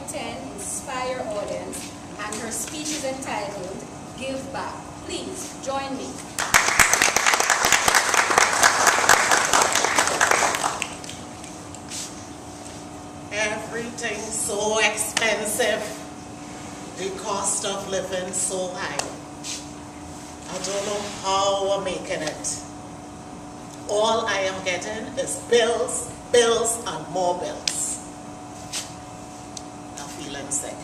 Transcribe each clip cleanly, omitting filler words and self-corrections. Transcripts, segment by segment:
10 inspire your audience, and her speech is entitled Give Back. Please join me. Everything's so expensive. The cost of living so high. I don't know how we're making it. All I am getting is bills, bills, and more bills. I'm feeling sick.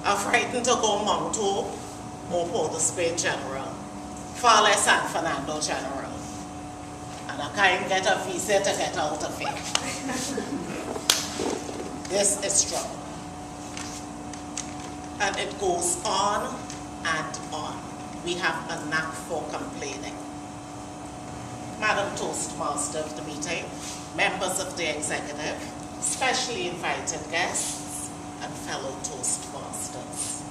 I'm frightened to go Monto or Port of Spain General, far less San Fernando General. And I can't get a visa to get out of it. This is trouble. And it goes on and on. We have a knack for complaining. Madam Toastmaster of the meeting, members of the executive, specially invited guests, and fellow Toastmasters.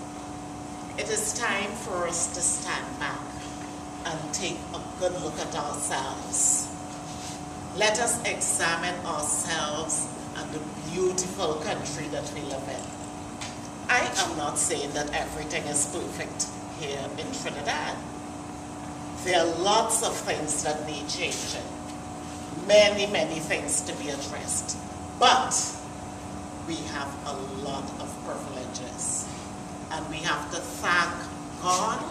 It is time for us to stand back and take a good look at ourselves. Let us examine ourselves and the beautiful country that we live in. I am not saying that everything is perfect here in Trinidad. There are lots of things that need changing. Many, many things to be addressed. But we have a lot of privileges. And we have to thank God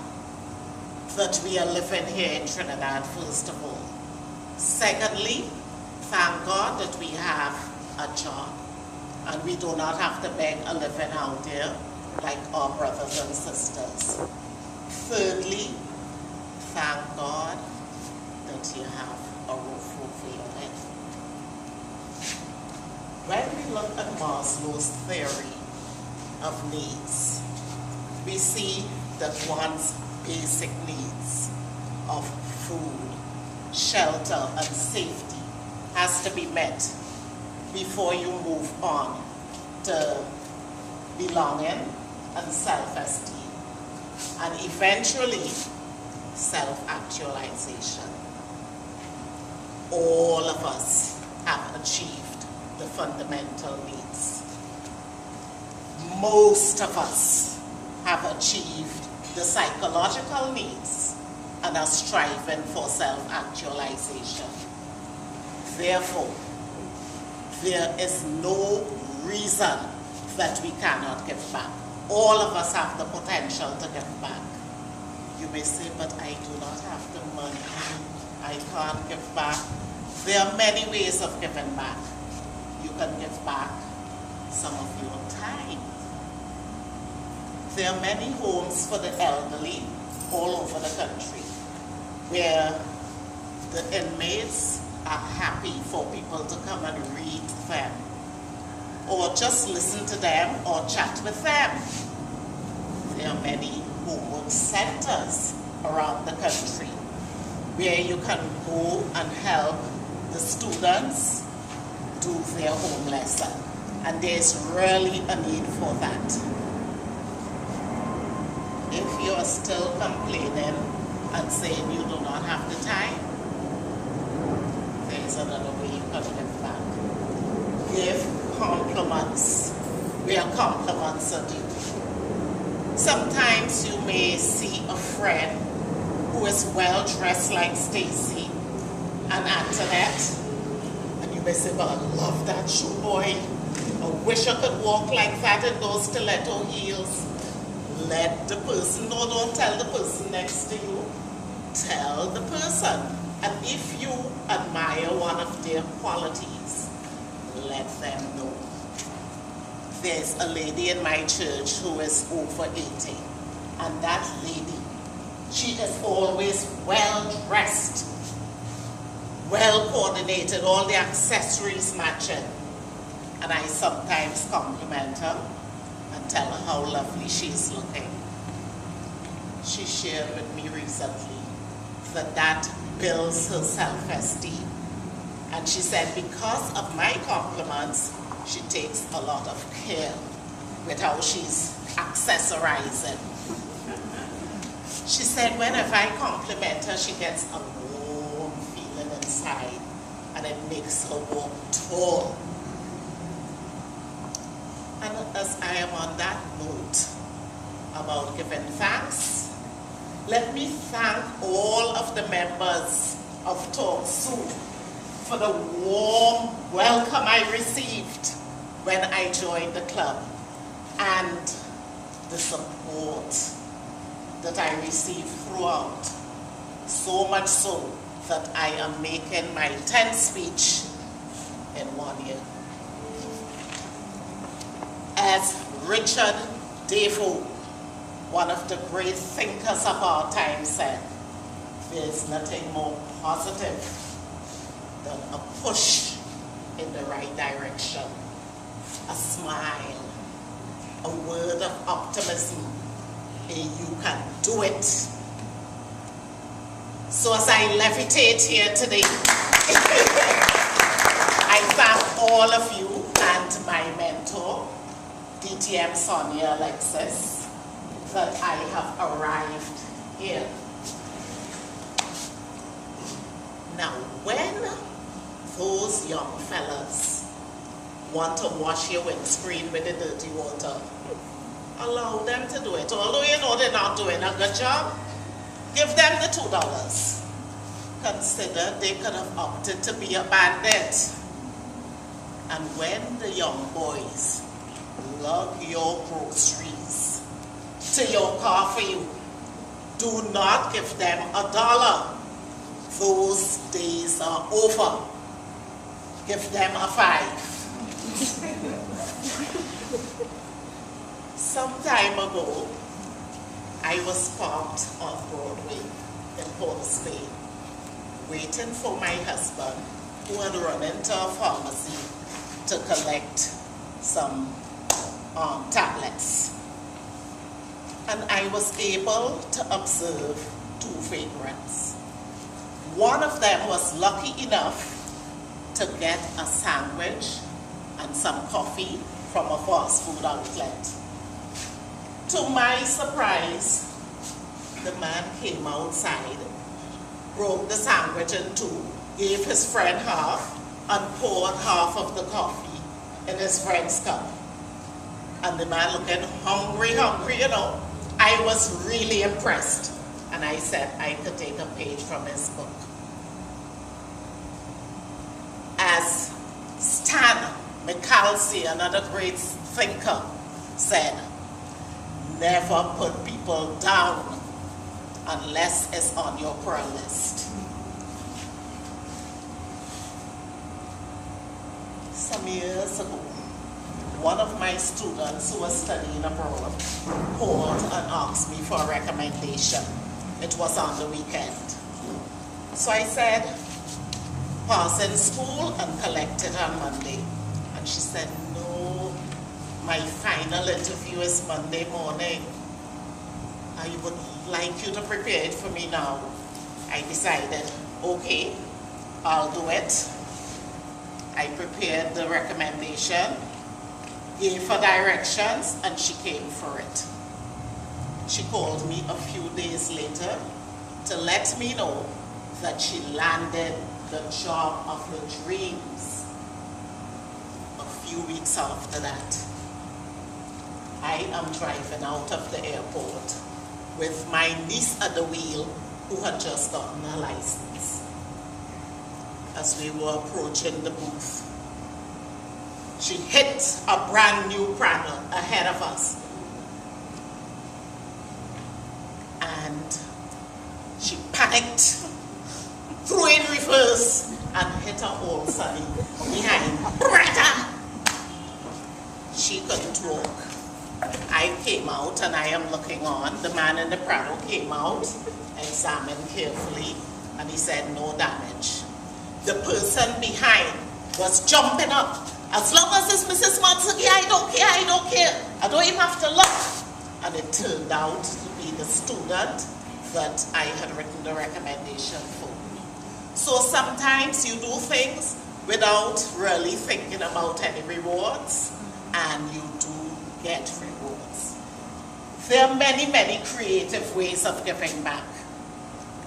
that we are living here in Trinidad, first of all. Secondly, thank God that we have a job. And we do not have to beg a living out there like our brothers and sisters. Thirdly, thank God that you have a roof over your head. When we look at Maslow's theory of needs, we see that one's basic needs of food, shelter, and safety has to be met before you move on to belonging and self-esteem, and eventually self-actualization. All of us have achieved the fundamental needs. Most of us have achieved the psychological needs and are striving for self-actualization. Therefore, there is no reason that we cannot give back. All of us have the potential to give back. You may say, but I do not have the money. I can't give back. There are many ways of giving back. You can give back some of your time. There are many homes for the elderly all over the country where the inmates are happy for people to come and read them, or just listen to them, or chat with them. There are many homework centers around the country where you can go and help the students do their home lesson. And there's really a need for that. If you are still complaining and saying you do not have the time, there's another way you can give back. Give compliments where compliments are due. Sometimes you may see a friend who is well dressed like Stacy and Antoinette, and you may say, well, I love that shoe, boy. I wish I could walk like that in those stiletto heels. Let the person know, don't tell the person next to you. Tell the person. And if you admire one of their qualities, let them know. There's a lady in my church who is over 80. And that lady, she is always well dressed, well coordinated, all the accessories matching. And I sometimes compliment her and tell her how lovely she's looking. She shared with me recently that builds her self-esteem. And she said because of my compliments, she takes a lot of care with how she's accessorizing. She said whenever I compliment her, she gets a warm feeling inside, and it makes her walk tall. And on that note about giving thanks, let me thank all of the members of Talk Soon for the warm welcome I received when I joined the club and the support that I received throughout. So much so that I am making my 10th speech in 1 year. As Richard Defoe, one of the great thinkers of our time, said, there is nothing more positive than a push in the right direction, a smile, a word of optimism, and you can do it. So as I levitate here today, I thank all of you and my mentor, DTM Sonia Alexis, that I have arrived here. Now, when those young fellas want to wash your windscreen with the dirty water, allow them to do it. Although you know they're not doing a good job, give them the $2. Consider they could have opted to be a bandit. And when the young boys lug your groceries to your car for you, do not give them $1. Those days are over. Give them a 5. Some time ago, I was parked off Broadway in Port of Spain, waiting for my husband, who had run into a pharmacy to collect some tablets. And I was able to observe 2 vagrants. One of them was lucky enough to get a sandwich and some coffee from a fast food outlet. To my surprise, the man came outside, broke the sandwich in 2, gave his friend half, and poured half of the coffee in his friend's cup. And the man looking hungry, you know. I was really impressed. And I said I could take a page from his book. As Stan McCalsey, another great thinker, said, never put people down unless it's on your prayer list. Some years ago, one of my students who was studying abroad called and asked me for a recommendation. It was on the weekend. So I said, pass in school and collect it on Monday. And she said, no, my final interview is Monday morning. I would like you to prepare it for me now. I decided, okay, I'll do it. I prepared the recommendation, gave her directions, and she came for it. She called me a few days later to let me know that she landed the job of her dreams. A few weeks after that, I am driving out of the airport with my niece at the wheel, who had just gotten her license. As we were approaching the booth, she hit a brand new pranner ahead of us. And she panicked, threw in reverse, and hit her old sonny behind. She couldn't walk. I came out and I am looking on. The man in the Prado came out, examined carefully, and he said no damage. The person behind was jumping up. As long as it's Mrs. Matsugi, I don't care, I don't care. I don't even have to look. And it turned out to be the student that I had written the recommendation for. So sometimes you do things without really thinking about any rewards, and you do get rewards. There are many, many creative ways of giving back.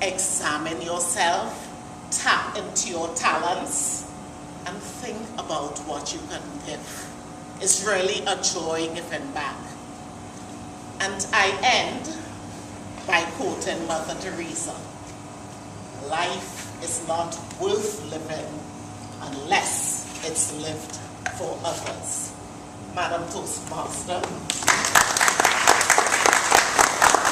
Examine yourself, tap into your talents, and think about what you can give. It's really a joy giving back. And I end by quoting Mother Teresa. Life is not worth living unless it's lived for others. Madam Toastmaster.